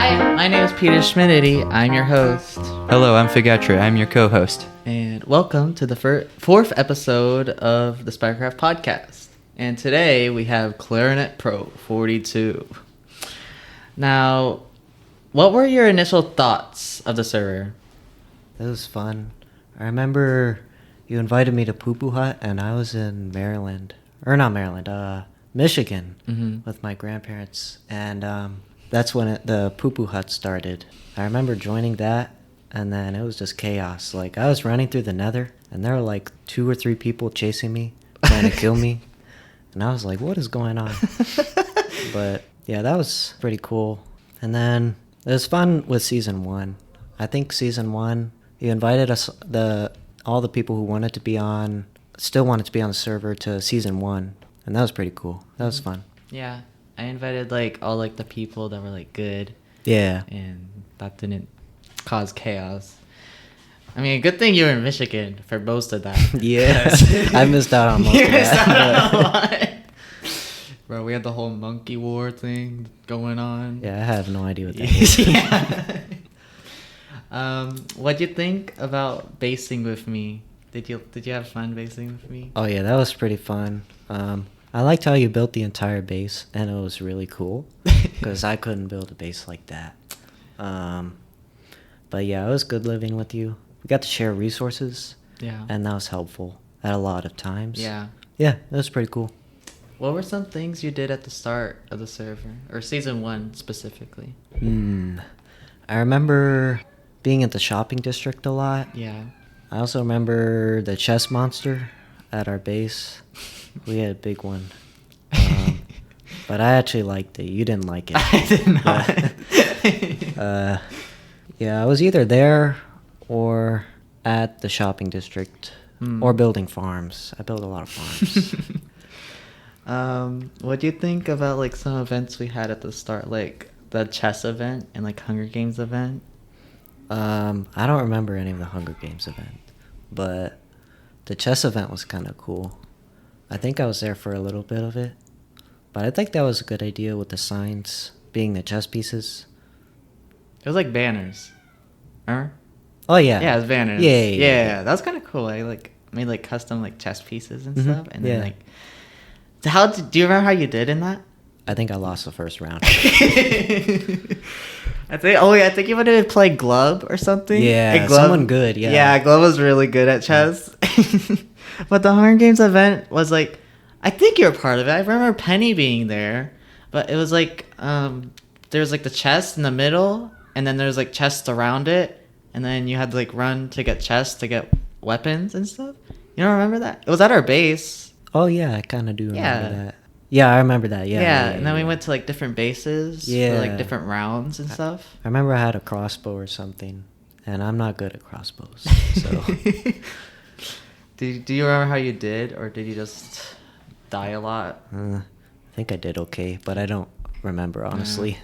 Hi, my name is Peter Schmidty. I'm your host. Hello, I'm Figatra. I'm your co-host. And welcome to the fourth episode of the SpiderCraft podcast. And today we have Clarinet Pro 42. Now, what were your initial thoughts of the server? It was fun. I remember you invited me to Poo Poo Hut, and I was in Maryland. Or not Maryland, Michigan with my grandparents. And that's when the Poo Poo Hut started. I remember joining that, and then it was just chaos. Like, I was running through the nether, and there were like 2 or 3 people chasing me, trying to kill me. And I was like, what is going on? But yeah, that was pretty cool. And then it was fun with Season 1. I think Season 1, you invited us, all the people who still wanted to be on the server to Season 1. And that was pretty cool. That was fun. Yeah, I invited all the people that were good. Yeah. And that didn't cause chaos. I mean, good thing you were in Michigan for most of that. Yes. I missed out on most of that. You missed out on a lot. Bro, we had the whole monkey war thing going on. Yeah, I have no idea what that is. Yeah. What'd you think about basing with me? Did you have fun basing with me? Oh yeah, that was pretty fun. I liked how you built the entire base, and it was really cool because I couldn't build a base like that. But yeah, it was good living with you. We got to share resources. Yeah. And that was helpful at a lot of times. Yeah. Yeah, it was pretty cool. What were some things you did at the start of the server, or Season 1 specifically? I remember being at the shopping district a lot. Yeah. I also remember the chest monster at our base. We had a big one. But I actually liked it. You didn't like it. I did not. Yeah, I was either there or at the shopping district or building farms. I built a lot of farms. What do you think about some events we had at the start, like the chess event and Hunger Games event? I don't remember any of the Hunger Games event, but the chess event was kind of cool. I think I was there for a little bit of it, but I think that was a good idea with the signs being the chess pieces. It was like banners. Remember? Oh yeah. Yeah, it was banners. Yeah. That was kind of cool. I made custom chess pieces and stuff, and then do you remember how you did in that? I think I lost the first round. I think you wanted to play Glove or something. Yeah, Glove, someone good. Yeah. Yeah, Glove was really good at chess. But the Hunger Games event was I think you were part of it. I remember Penny being there, but it was there's the chest in the middle, and then there's chests around it, and then you had to run to get chests to get weapons and stuff. You don't remember that? It was at our base. Oh yeah, I kind of do remember that. Yeah, I remember that. Yeah. And then we went to different bases for different rounds and stuff. I remember I had a crossbow or something, and I'm not good at crossbows. So. Do you remember how you did, or did you just die a lot? I think I did okay, but I don't remember honestly.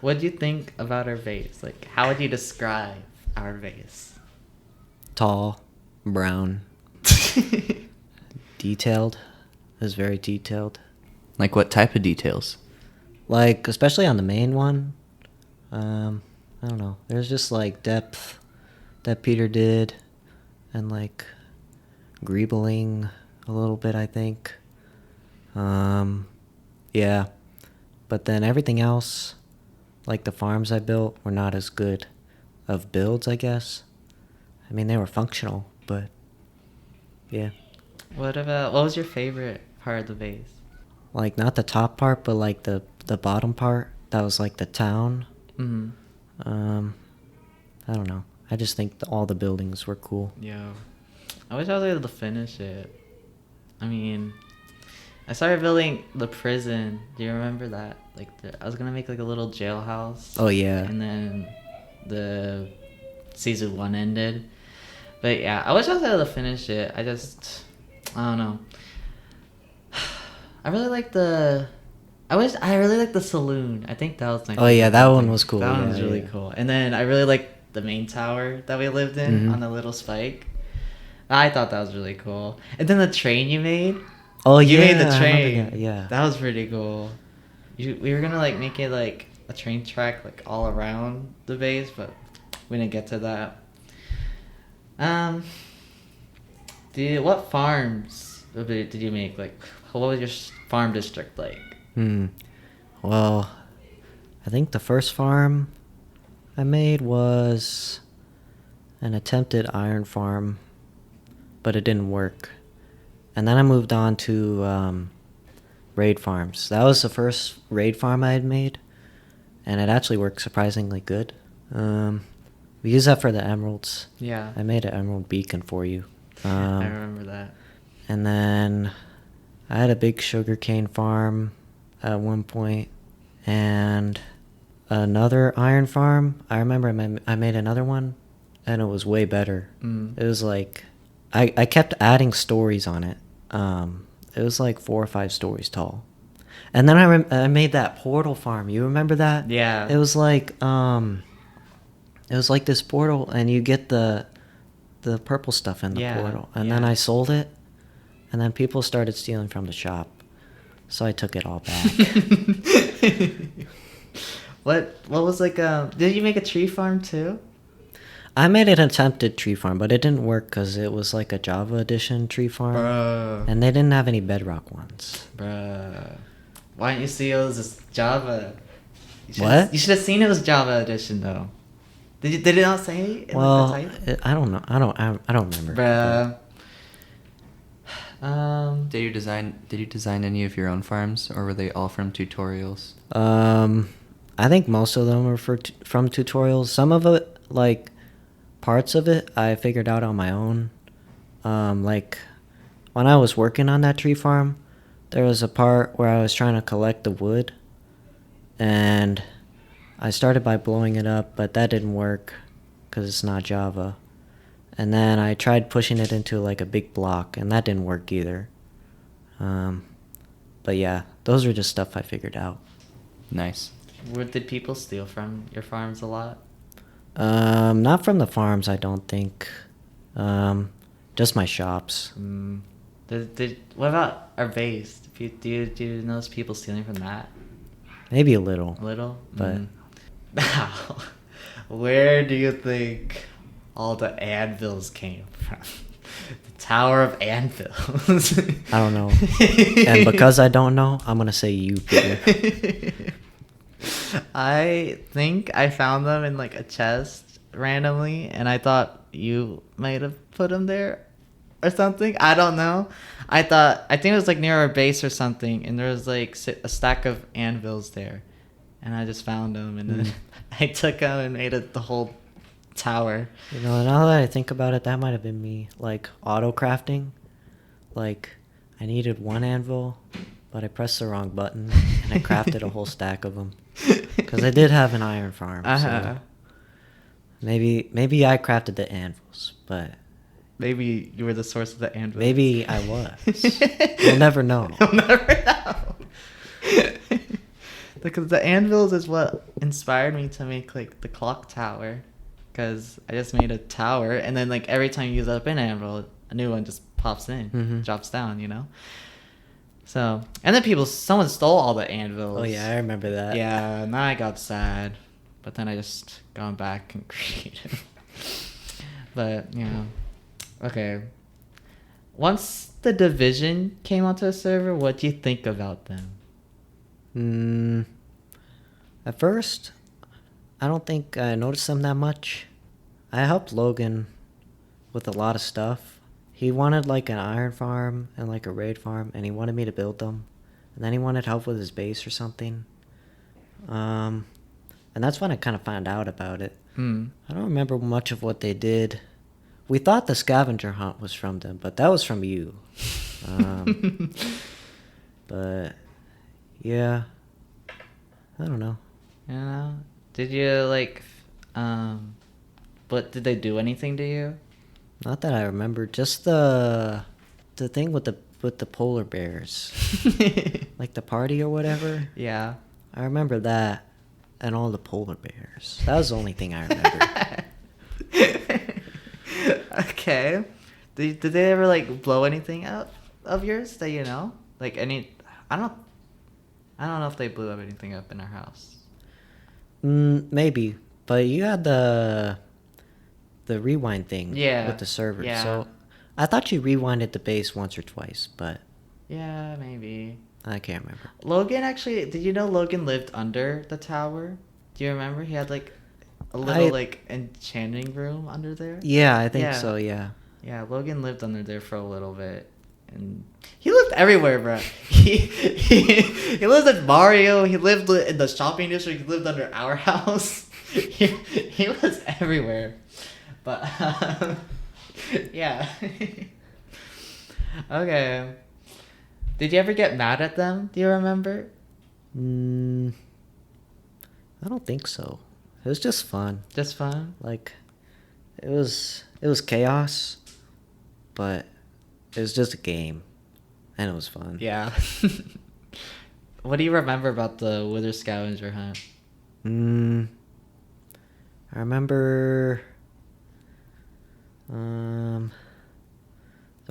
What do you think about our vase? How would you describe our vase? Tall, brown, detailed. It was very detailed. Like what type of details? Especially on the main one. I don't know. There's just depth that Peter did, and greebling a little bit, I think. Yeah. But then everything else, the farms I built, were not as good of builds, I guess. I mean, they were functional, but yeah. What was your favorite part of the base? Not the top part, but the bottom part. That was the town. Mm-hmm. I don't know. I just think all the buildings were cool. Yeah. I wish I was able to finish it. I mean, I started building the prison. Do you remember that? I was gonna make a little jailhouse. Oh yeah. And then the Season 1 ended. But yeah, I wish I was able to finish it. I don't know. I really like the saloon. I think that was my Oh yeah, that one was cool. That one was really cool. And then I really liked the main tower that we lived in on the little spike. I thought that was really cool. And then the train you made. Oh You yeah, made the train. Yeah. That was pretty cool. We were gonna make it a train track like all around the base, but we didn't get to that. Um, what farms did you make? Like, what was your farm district like? Well, I think the first farm I made was an attempted iron farm, but it didn't work. And then I moved on to raid farms. That was the first raid farm I had made, and it actually worked surprisingly good. We use that for the emeralds. Yeah. I made an emerald beacon for you. I remember that. And then I had a big sugarcane farm at one point, and another iron farm. I remember I made another one, and it was way better. It was like I kept adding stories on it. It was like 4 or 5 stories tall. And then I made that portal farm. You remember that? Yeah. It was like this portal, and you get the purple stuff in the portal. And then I sold it, and then people started stealing from the shop. So I took it all back. What was like did you make a tree farm too? I made an attempted tree farm, but it didn't work because it was like a Java edition tree farm. Bro. And they didn't have any bedrock ones. Bruh. Why didn't you see it was just Java? What? You should have seen it was Java edition though. Did it not say in Well, like, the type? I don't know. I don't remember. Bruh. Did you design any of your own farms, or were they all from tutorials? I think most of them were from tutorials. Some of it, like parts of it, I figured out on my own. Like when I was working on that tree farm, there was a part where I was trying to collect the wood, and I started by blowing it up, but that didn't work because it's not Java. And then I tried pushing it into like a big block, and that didn't work either. But yeah, those are just stuff I figured out. Nice. Did people steal from your farms a lot? Not from the farms, I don't think. Just my shops. What about our base? Do you notice people stealing from that? Maybe a little. A little? But Now, where do you think all the anvils came from? The Tower of Anvils. I don't know. And because I don't know, I'm gonna say you, Peter. I think I found them in like a chest randomly, and I thought you might have put them there or something. I don't know. I think it was like near our base or something, and there was like a stack of anvils there, and I just found them, and then I took them and made it the whole tower. You know, now that I think about it, that might have been me. Like auto crafting. Like I needed one anvil, but I pressed the wrong button, and I crafted a whole stack of them. Because I did have an iron farm. So maybe I crafted the anvils, but maybe you were the source of the anvil. maybe I was. You'll never know. You'll never know. Because the anvils is what inspired me to make like the clock tower. Because I just made a tower, and then like every time you use up an anvil, a new one just pops in, drops down, you know. So, and then someone stole all the anvils. Oh yeah, I remember that. Yeah, now I got sad, but then I just gone back and created. But yeah, okay. Once the Division came onto the server, what do you think about them? At first, I don't think I noticed them that much. I helped Logan with a lot of stuff. He wanted like an iron farm and like a raid farm, and he wanted me to build them. And then he wanted help with his base or something. And that's when I kind of found out about it. I don't remember much of what they did. We thought the scavenger hunt was from them, but that was from you. But yeah, I don't know. You know, did you like, but did they do anything to you? Not that I remember. Just the thing with the polar bears, like the party or whatever. Yeah, I remember that, and all the polar bears. That was the only thing I remember. Okay. Did they ever like blow anything up of yours that you know? Like any? I don't know if they blew up anything up in our house. Maybe, but you had the rewind thing Yeah, with the server. yeah. So I thought you rewinded the base once or twice, but Yeah, maybe. I can't remember. Logan actually, did you know Logan lived under the tower? Do you remember? He had like a little like enchanting room under there. Yeah, I think Yeah. so. Yeah. Yeah, Logan lived under there for a little bit, and he lived everywhere, bro. He lived in Mario. He lived in the shopping district. He lived under our house. He was everywhere, but yeah. Okay. Did you ever get mad at them? Do you remember? I don't think so. It was just fun. Just fun. Like, it was chaos, but it was just a game, and it was fun. Yeah. What do you remember about the Wither Scavenger Hunt? I remember the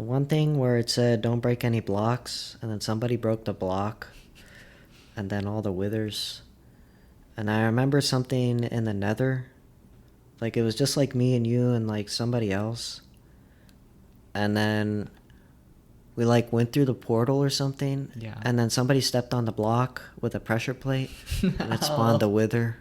one thing where it said don't break any blocks, and then somebody broke the block, and then all the withers. And I remember something in the nether, like it was just like me and you and like somebody else, and then we like went through the portal or something. Yeah. And then somebody stepped on the block with a pressure plate and it spawned the wither.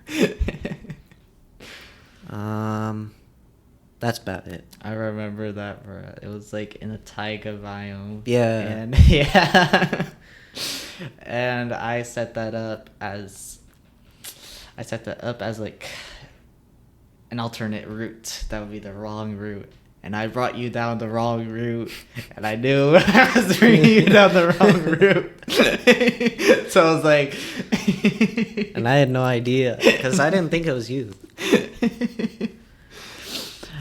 That's about it. I remember that, bro. It was like in a taiga biome. Yeah. And yeah. And I set that up as like an alternate route. That would be the wrong route. And I brought you down the wrong route, and I knew I was bringing you down the wrong route. So I was like... And I had no idea, because I didn't think it was you.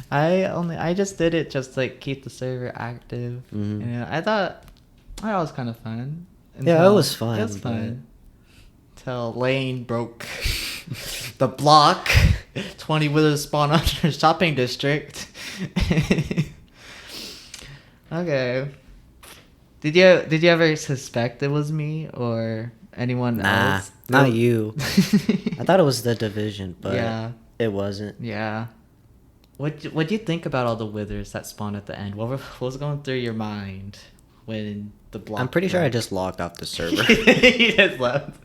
I just did it just like keep the server active. Mhm. And I thought it was kind of fun. Yeah, it was fun. It was fun. Until Lane broke the block. 20 withers spawn under shopping district. Okay. Did you ever suspect it was me or anyone else? Not you. I thought it was the division, but yeah, it wasn't. yeah. What do you think about all the withers that spawned at the end? What was going through your mind when the block? I'm pretty sure I broke? just logged off the server. You just left.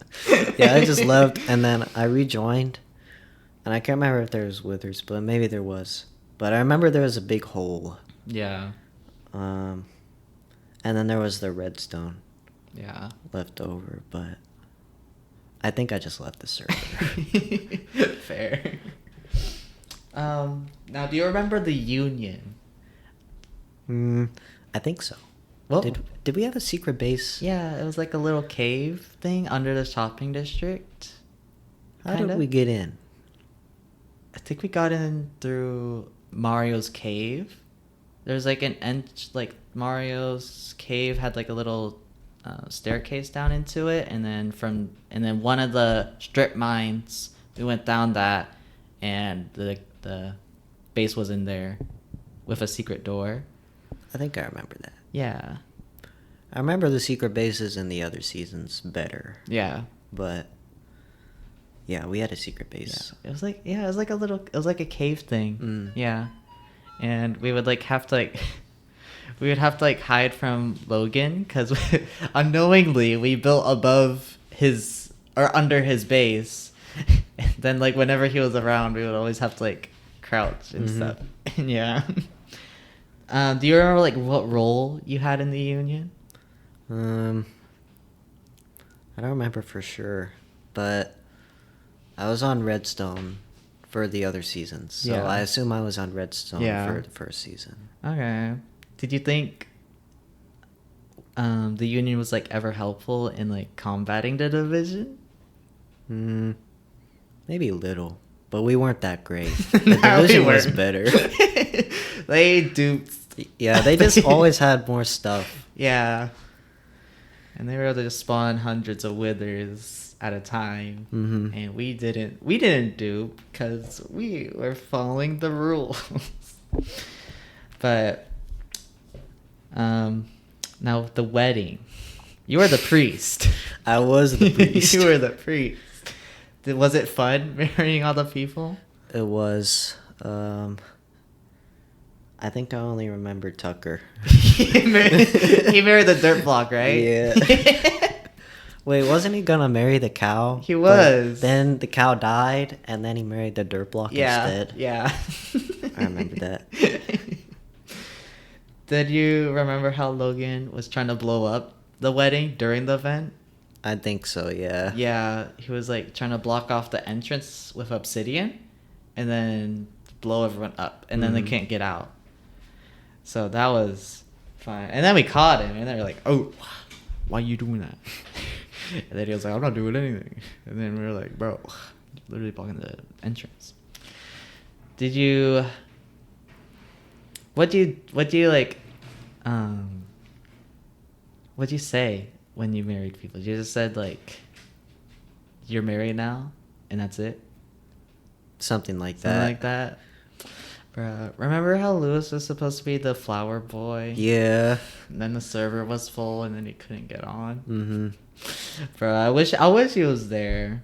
Yeah, I just left, and then I rejoined, and I can't remember if there was withers, but maybe there was. But I remember there was a big hole. Yeah. And then there was the redstone Yeah. left over, but I think I just left the server. Fair. Now, do you remember the Union? I think so. Well, Did we have a secret base? yeah, it was like a little cave thing under the shopping district. How Kinda. did we get in? I think we got in through Mario's cave. There's like like Mario's cave had like a little staircase down into it, and then one of the strip mines we went down that, and the base was in there with a secret door. I think I remember that. Yeah. I remember the secret bases in the other seasons better. Yeah. But yeah, we had a secret base. Yeah. It was like a cave thing. Yeah. And we would have to hide from Logan because unknowingly we built above his or under his base. And then like whenever he was around, we would always have to like crouch and stuff. Yeah. Do you remember like what role you had in the Union? I don't remember for sure, but I was on Redstone for the other seasons, so Yeah. I assume I was on Redstone for the first season. Okay. Did you think the Union was like ever helpful in like combating the division? Maybe a little, but we weren't that great. The No, we division was weren't. better. They duped. Yeah, they just always had more stuff. Yeah. And they were able to just spawn hundreds of withers at a time. And we didn't dupe because we were following the rules. But now the wedding. You were the priest. I was the priest. You were the priest. Was it fun marrying all the people? It was. I think I only remember Tucker. He married the dirt block, right? Yeah. Wait, wasn't he gonna marry the cow? He was. But then the cow died, and then he married the dirt block instead. Yeah. I remember that. Did you remember how Logan was trying to blow up the wedding during the event? I think so, yeah. Yeah, he was like trying to block off the entrance with obsidian and then blow everyone up, and then they can't get out. So that was fine. And then we caught him, and they were like, "Oh, why are you doing that?" And then he was like, "I'm not doing anything." And then we were like, "Bro, literally blocking the entrance." Did you? What do you like? What'd you say when you married people? You just said like, "You're married now," and that's it. Something like Something that. like that. Bruh, remember how Lewis was supposed to be the flower boy? Yeah. And then the server was full, and then he couldn't get on. Mm-hmm. Bro, I wish he was there.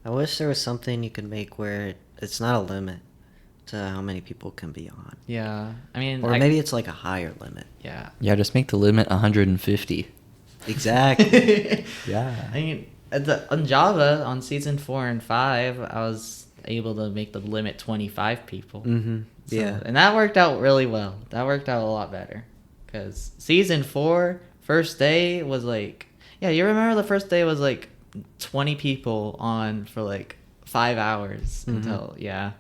I wish there was something you could make where it's not a limit to how many people can be on. Yeah, I mean, Or maybe it's like a higher limit. yeah. Yeah, just make the limit 150. Exactly. Yeah. I mean, on Java, on season 4 and 5, I was able to make the limit 25 people. Mm-hmm. So- Yeah. and that worked out really well. That worked out a lot better. Because season 4, first day was like... Yeah, you remember the first day was like 20 people on for like 5 hours until... Yeah.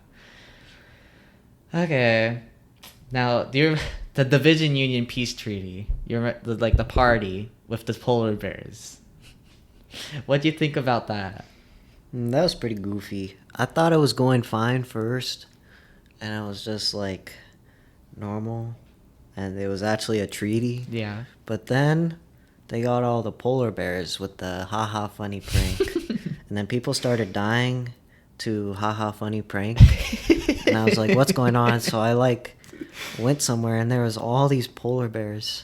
Okay. Now, the Division Union Peace Treaty. You remember, like the party with the polar bears. What do you think about that? That was pretty goofy. I thought it was going fine first, and it was just like normal, and it was actually a treaty. Yeah. But then they got all the polar bears with the haha funny prank, and then people started dying to haha funny prank, and I was like, what's going on? So I like went somewhere, and there was all these polar bears.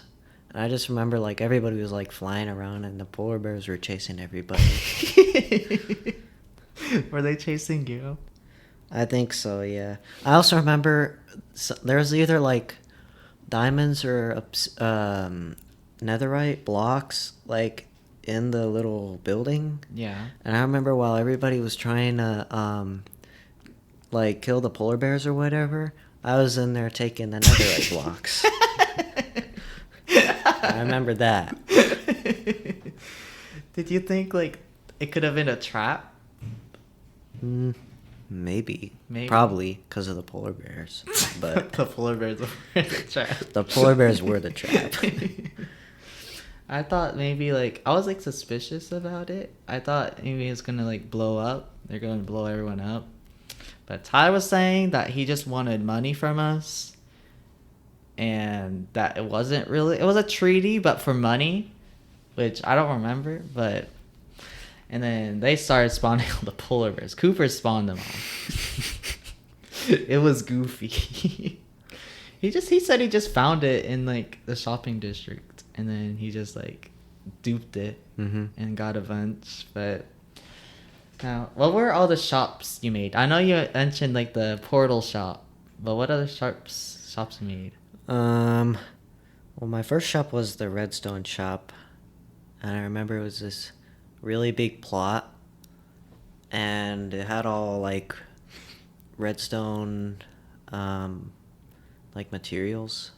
And I just remember like everybody was like flying around, and the polar bears were chasing everybody. Were they chasing you? I think so, yeah. I also remember there was either like diamonds or netherite blocks like in the little building. Yeah. And I remember while everybody was trying to like kill the polar bears or whatever, I was in there taking the netherite blocks. I remember that. Did you think like it could have been a trap? Maybe. Maybe. Probably because of the polar bears. But the polar bears were in the trap. the polar bears were the trap. I thought maybe like I was like suspicious about it. I thought maybe it's gonna like blow up. They're gonna blow everyone up. But Ty was saying that he just wanted money from us, and that it wasn't really. It was a treaty, but for money, which I don't remember. But and then they started spawning all the polar bears. Cooper spawned them all. It was goofy. He said he just found it in like the shopping district, and then he just like duped it and got a bunch. But now, what were all the shops you made? I know you mentioned like the portal shop, but what other shops you made? Well, my first shop was the redstone shop, and I remember it was this really big plot, and it had all like redstone like materials,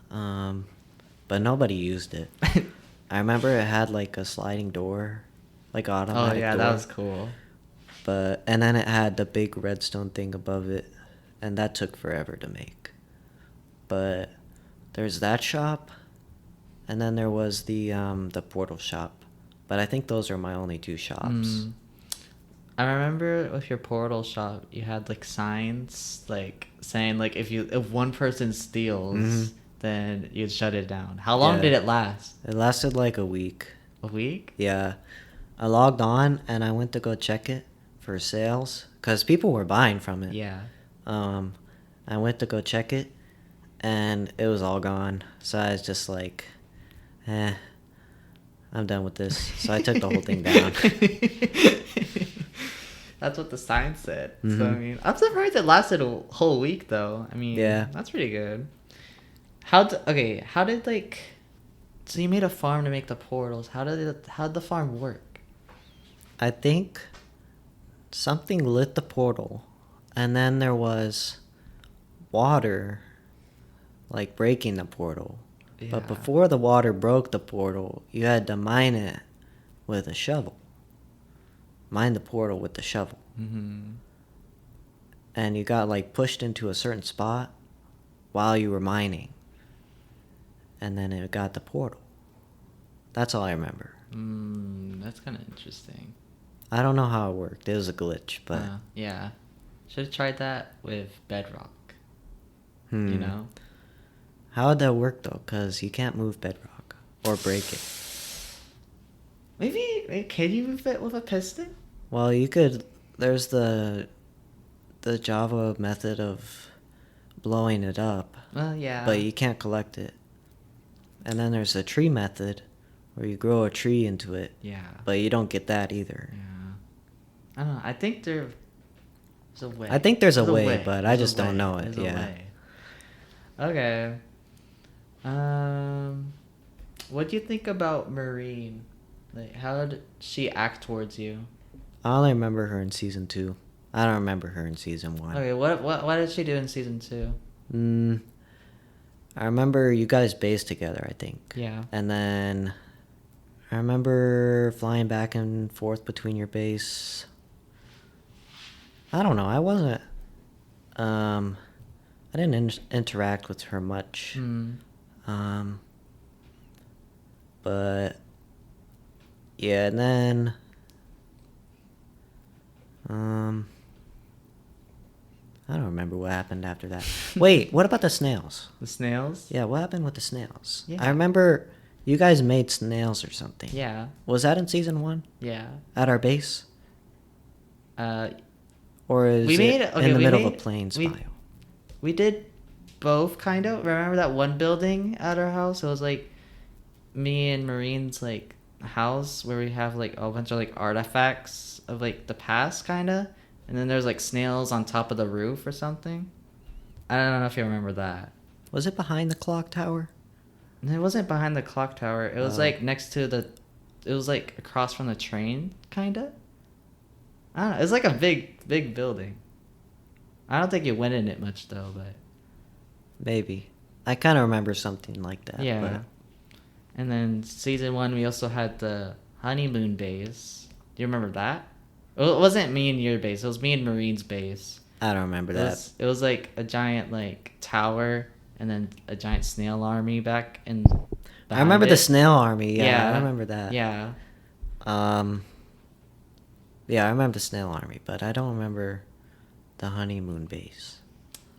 but nobody used it. I remember it had like a sliding door, like automatic Oh yeah, door. that was cool. And then it had the big redstone thing above it, and that took forever to make. But there's that shop, and then there was the portal shop. But I think those are my only two shops. I remember with your portal shop, you had like signs like saying like if one person steals, then you'd shut it down. How long Yeah. did it last? It lasted like a week. A week? Yeah. I logged on, and I went to go check it for sales, because people were buying from it. Yeah. I went to go check it, and it was all gone. So I was just like, I'm done with this. So I took the whole thing down. That's what the sign said. So I Mhm. mean, I'm surprised it lasted a whole week though. I mean, Yeah. that's pretty good. How did like, so you made a farm to make the portals. How did the farm work? I think something lit the portal, and then there was water, like breaking the portal. But Yeah. before the water broke the portal, you had to mine it with a shovel. Mine the portal with the shovel. Mm-hmm. And you got like pushed into a certain spot while you were mining. And then it got the portal. That's all I remember. That's kind of interesting. I don't know how it worked. It was a glitch, but Yeah, should have tried that with Bedrock. hmm. You know. How would that work though? Because you can't move bedrock or break it. Maybe can you move it with a piston? Well, you could. There's the Java method of blowing it up, Well, yeah. but you can't collect it. And then there's the tree method, where you grow a tree into it. Yeah. But you don't get that either. Yeah. I don't know. I think there's a way. I think there's a way, but I There's just a don't way. know it. There's a Yeah. way. Okay. What do you think about Marine? Like, how did she act towards you? I only remember her in season 2. I don't remember her in season 1. Okay, what did she do in season 2? I remember you guys based together, I think. Yeah. And then I remember flying back and forth between your base. I don't know. I wasn't. I didn't interact with her much. But yeah, and then I don't remember what happened after that. Wait, what about the snails? The snails? Yeah, what happened with the snails? Yeah. I remember you guys made snails or something. Yeah. Was that in season 1? Yeah. At our base? Uh, Or is we made it okay, in the we middle of made- a plains we- biome? We did both, kind of. Remember that one building at our house? It was like me and Marine's like house where we have like a bunch of like artifacts of like the past, kind of. And then there's like snails on top of the roof or something. I don't know if you remember that. Was it behind the clock tower? And it wasn't behind the clock tower. It was Oh. like next to the. It was like across from the train, kind of. I don't know. It was like a big building. I don't think you went in it much though, but. Maybe. I kind of remember something like that. Yeah. But And then season 1, we also had the honeymoon base. Do you remember that? Well, it wasn't me and your base. It was me and Marine's base. I don't remember that. It was like a giant like tower and then a giant snail army back in. I remember behind the it. snail army. Yeah, Yeah. I remember that. Yeah. Yeah, I remember the snail army, but I don't remember the honeymoon base.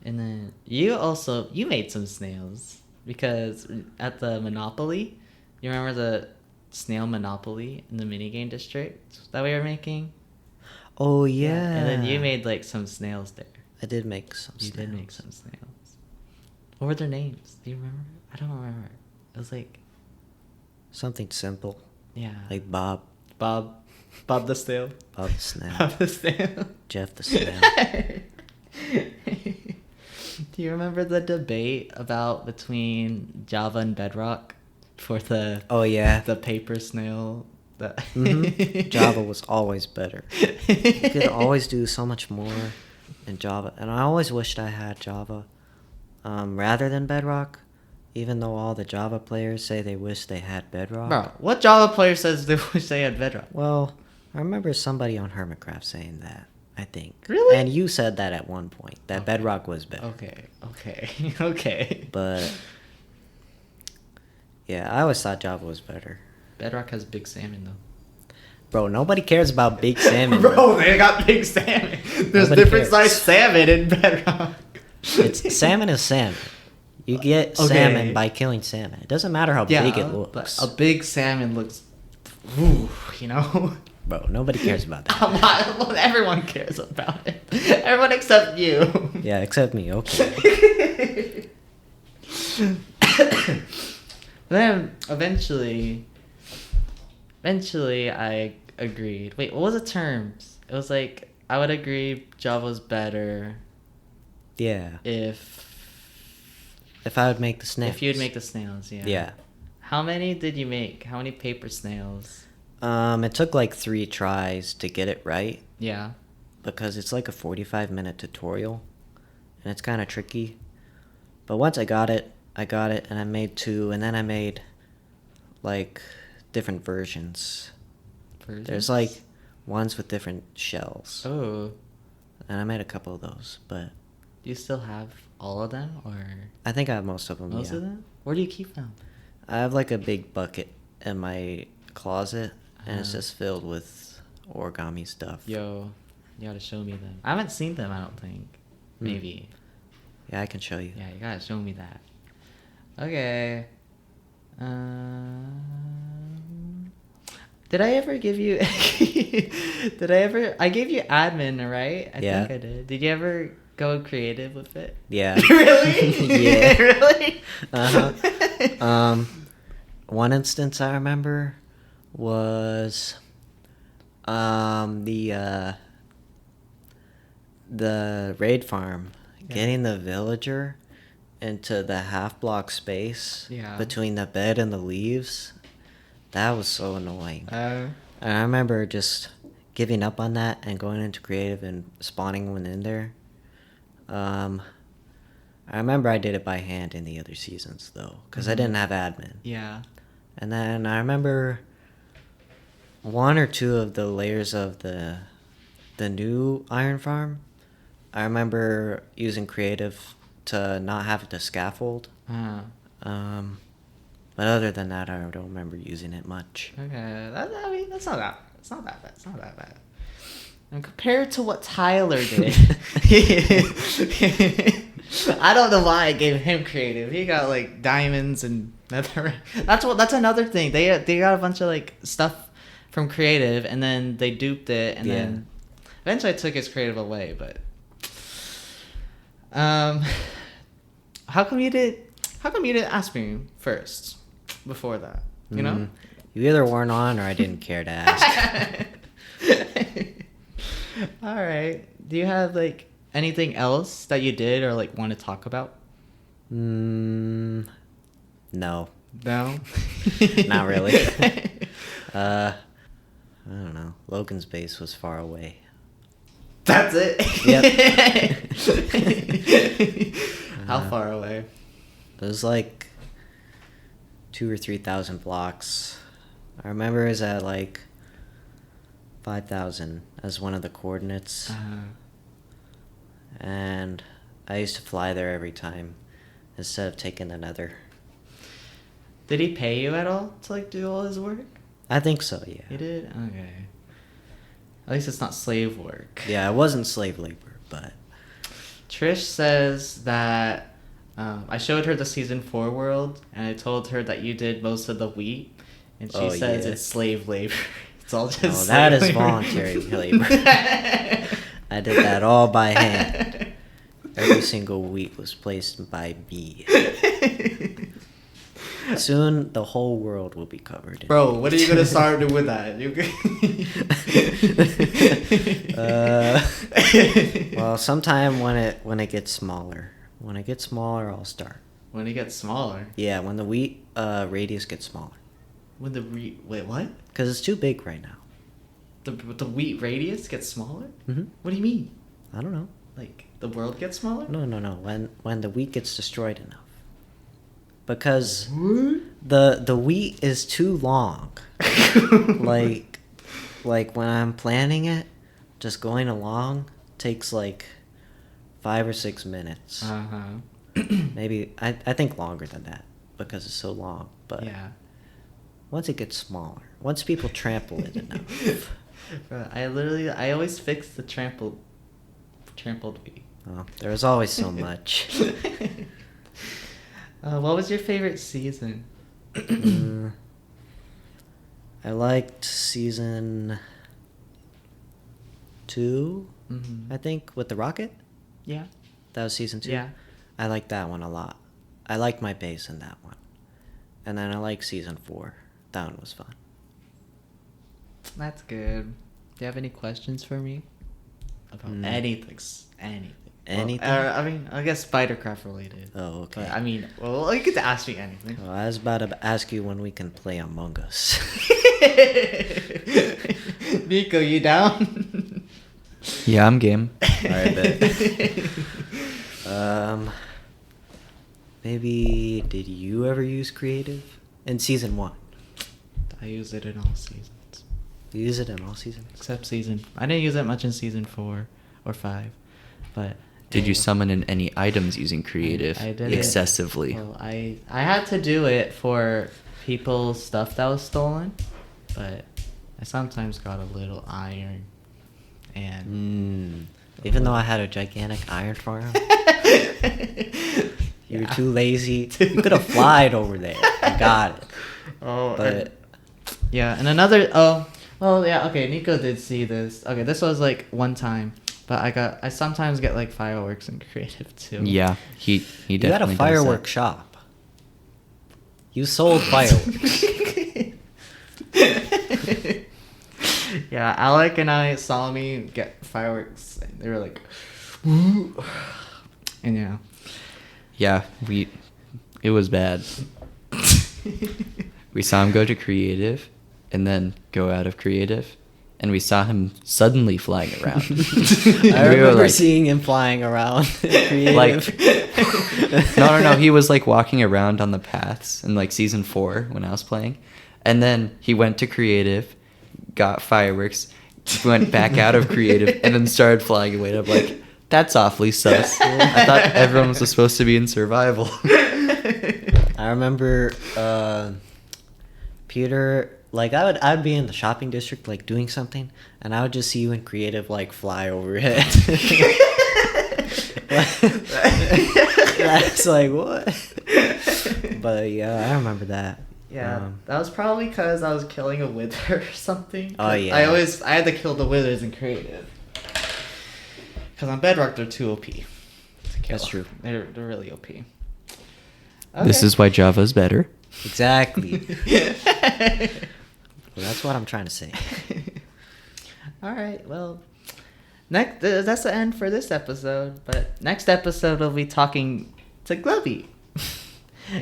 And then you made some snails because at the Monopoly, you remember the snail Monopoly in the minigame district that we were making? Oh yeah. And then you made like some snails there. I did make some. You snails. did make some snails. What were their names? Do you remember? I don't remember. It was like Something simple, yeah, like Bob Bob the snail. the snail, Bob the snail. Jeff the snail. Do you remember the debate about between Java and Bedrock for the Oh yeah. the paper snail? Java was always better. You could always do so much more in Java, and I always wished I had Java rather than Bedrock. Even though all the Java players say they wish they had Bedrock. Bro, what Java player says they wish they had Bedrock? Well, I remember somebody on Hermitcraft saying that, I think. Really? And you said that at one point, that Okay. Bedrock was better. Okay. But, yeah, I always thought Java was better. Bedrock has big salmon though. Bro, nobody cares about big salmon. Bro, they got big salmon. There's Nobody different cares. sized salmon in Bedrock. Salmon is salmon. You get Okay. salmon by killing salmon. It doesn't matter how big it but looks. a big salmon looks, ooh, you know. Bro, nobody cares about that. Well, everyone cares about it. Everyone except you. Yeah, except me. Okay. Then eventually I agreed. Wait, what was the terms? It was like I would agree Java's better Yeah. if If I would make the snails. you'd make the snails, yeah. Yeah. How many did you make? How many paper snails? It took like 3 tries to get it right Yeah. because it's like a 45-minute tutorial, and it's kind of tricky. But once I got it, and I made 2, and then I made like different versions. There's like ones with different shells. Oh. And I made a couple of those, but Do you still have all of them, or I think I have most of them. most yeah. of them? Where do you keep them? I have like a big bucket in my closet, and it's Uh-huh. just filled with origami stuff. Yo, you gotta show me them. I haven't seen them, I don't think. Maybe. Yeah, I can show you. Yeah, you gotta show me that. Okay. Did I ever give you... I gave you admin, right? I Yeah. think I did. Did you ever go creative with it? Yeah. Really? Yeah. Really? Uh-huh. One instance I remember was the raid farm, Yeah. getting the villager into the half block space Yeah. between the bed and the leaves. That was so annoying. Uh, And I remember just giving up on that and going into creative and spawning one in there. I remember I did it by hand in the other seasons though, because I didn't have admin. yeah. And then I remember 1 or 2 of the layers of the new iron farm. I remember using creative to not have to scaffold. But other than that, I don't remember using it much. Okay, I mean that's not that bad. It's not that bad. And compared to what Tyler did, I don't know why I gave him creative. He got like diamonds and nether. That's another thing. They got a bunch of like stuff from creative, and then they duped it, and then eventually I took his creative away. But how come you didn't ask me first before that? You know. You either weren't on or I didn't care to ask. All right. Do you have like anything else that you did or like want to talk about? No. No. Not really. I don't know. Logan's base was far away. That's it. Yep. How far away? It was like 2,000 or 3,000 blocks. I remember it was at like 5,000 as one of the coordinates. And I used to fly there every time instead of taking the nether. Did he pay you at all to like do all his work? I think so, yeah. He did? Okay. At least it's not slave work. Yeah, it wasn't slave labor, but... Trish says that I showed her the season 4 world, and I told her that you did most of the wheat, and she says it's slave labor. It's all just no, slave that is labor. voluntary labor. I did that all by hand. Every single wheat was placed by me. Soon, the whole world will be covered in Bro, wheat. what are you gonna start doing with that? Well, sometime when it gets smaller. When it gets smaller, I'll start. When it gets smaller. Yeah, when the wheat radius gets smaller. When the wait, what? Because it's too big right now. The wheat radius gets smaller? Mm-hmm. What do you mean? I don't know. Like the world gets smaller? No. When the wheat gets destroyed enough. Because What? the wheat is too long. like when I'm planning it, just going along takes like 5 or 6 minutes. Maybe I think longer than that because it's so long. But yeah. once it gets smaller, once people trample it enough. Bro, I always fix the trampled wheat. Oh, there was always so much. What was your favorite season? I liked season 2, Mm-hmm. I think, with the rocket. Yeah. That was season 2. Yeah. I liked that one a lot. I liked my base in that one. And then I liked season 4. That one was fun. That's good. Do you have any questions for me? about anything. Anything. Anything? Well, I mean, I guess SpiderCraft related. Oh, okay. But, I mean, well, you could ask me anything. Well, I was about to ask you when we can play Among Us. Nico, you down? Yeah, I'm game. Alright, bet. Maybe did you ever use creative in season 1? I use it in all seasons. You use it in all seasons? Except I didn't use it much in season 4 or 5, but. Did you summon in any items using creative I did excessively? Well, I had to do it for people's stuff that was stolen, but I sometimes got a little iron, and Even though I had a gigantic iron farm, you were too lazy. You could have flied over there. I got it. Oh, But yeah, and another. Oh, well, yeah. Okay, Nico did see this. Okay, this was like one time, but I sometimes get like fireworks and creative too. Yeah, he you definitely had a does firework that. shop. You sold fireworks. Yeah, Alec and I saw me get fireworks, and they were like, "Woo!" And yeah. Yeah, it was bad. We saw him go to creative, and then go out of creative, and we saw him suddenly flying around. I remember seeing him flying around. Creative. Like, no, he was like walking around on the paths in like season 4 when I was playing, and then he went to creative, got fireworks, went back out of creative, and then started flying away. And I'm like, that's awfully sus. I thought everyone was supposed to be in survival. I remember Peter, like I'd be in the shopping district like doing something, and I would just see you in creative like fly overhead. That's like what? But yeah, I remember that. Yeah, that was probably because I was killing a wither or something. Oh, yeah. I had to kill the withers in creative. Because on Bedrock they're too OP to kill. That's true. They're really OP. Okay. This is why Java's better. Exactly. Well, that's what I'm trying to say. All right. Well, that's the end for this episode. But next episode we'll be talking to Glovey.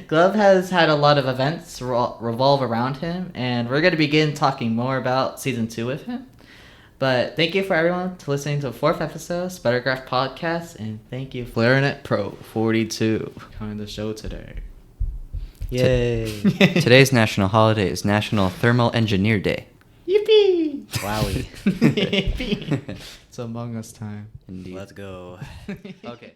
Glove has had a lot of events revolve around him, and we're going to begin talking more about season 2 with him. But thank you for everyone to listening to the 4th episode of SpiderCraft Podcast, and thank you Flarinet Pro 42 coming to the show today. Yay. Today's national holiday is National Thermal Engineer Day. Yippee! Wowie. Yippee! It's Among Us time. Indeed. Let's go. Okay.